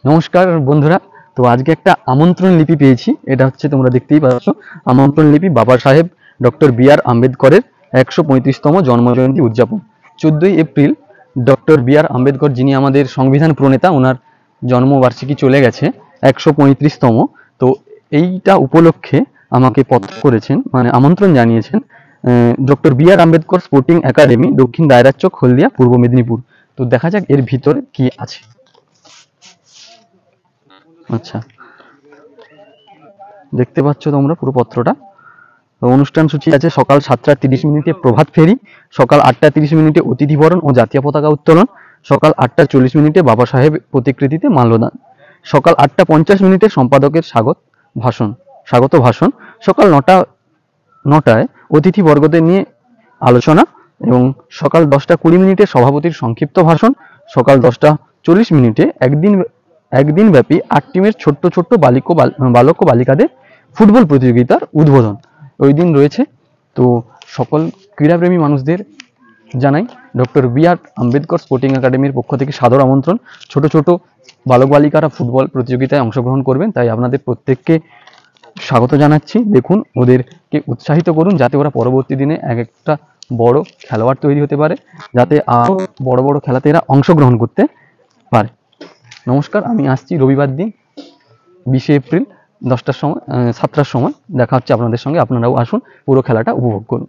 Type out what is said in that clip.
নমস্কার বন্ধুরা। তো আজকে একটা আমন্ত্রণ লিপি পেয়েছি। এটা হচ্ছে তোমরা দেখতেই পাচ্ছ, আমন্ত্রণ লিপি বাবা সাহেব ডক্টর বি.আর. আম্বেদকরের 135তম জন্মজয়ন্তী উদযাপন 14ই এপ্রিল। Doctor B R. আম্বেদকর, যিনি আমাদের সংবিধান প্রণেতা, ওনার জন্মবার্ষিকী চলে গেছে 135তম। তো এইটা উপলক্ষে আমাকে পত্র করেছেন, মানে আমন্ত্রণ জানিয়েছেন doctor B R. Ambedkar sporting academy, দক্ষিণ দায়রার চক, হলদিয়া, পূর্ব মেদিনীপুর। তো দেখা যাক এর ভিতরে কি আছে। আচ্ছা, দেখতে পাচ্ছ তোমরা পুরো পত্রটা। অনুষ্ঠান সূচি আছে সকাল 7টা 30 মিনিটে প্রভাত ফেরি, সকাল 8টা 30 মিনিটে অতিথি বরণ ও জাতীয় পতাকা উত্তোলন, সকাল 8টা 40 মিনিটে বাবা সাহেব প্রতিকৃতিতে মাল্যদান, সকাল 8টা 50 মিনিটে সম্পাদকের স্বাগত ভাষণ, সকাল 9টায় অতিথি বর্গদের নিয়ে আলোচনা এবং সকাল 10টা 20 মিনিটে সভাপতির সংক্ষিপ্ত ভাষণ, সকাল 10টা 40 মিনিটে একদিন ব্যাপী 8 টিমের ছোট্ট ছোট্ট বালক ও বালিকাদের ফুটবল প্রতিযোগিতার উদ্বোধন ওই দিন রয়েছে। তো সকল ক্রীড়াপ্রেমী মানুষদের জানাই ডক্টর বি.আর. আম্বেদকর স্পোর্টিং একাডেমির পক্ষ থেকে সাদর আমন্ত্রণ। ছোট ছোট বালক বালিকারা ফুটবল প্রতিযোগিতায় অংশগ্রহণ করবেন, তাই আপনাদের প্রত্যেককে স্বাগত জানাচ্ছি। দেখুন, ওদেরকে উৎসাহিত করুন যাতে ওরা পরবর্তী দিনে একটা বড় খেলোয়াড় তৈরি হতে পারে, যাতে আরও বড় বড় খেলাতে এরা অংশগ্রহণ করতে পারে। নমস্কার, আমি আসছি রবিবার দিন 20শে এপ্রিল 7টার সময় দেখা হচ্ছে আপনাদের সঙ্গে। আপনারাও আসুন, পুরো খেলাটা উপভোগ করুন।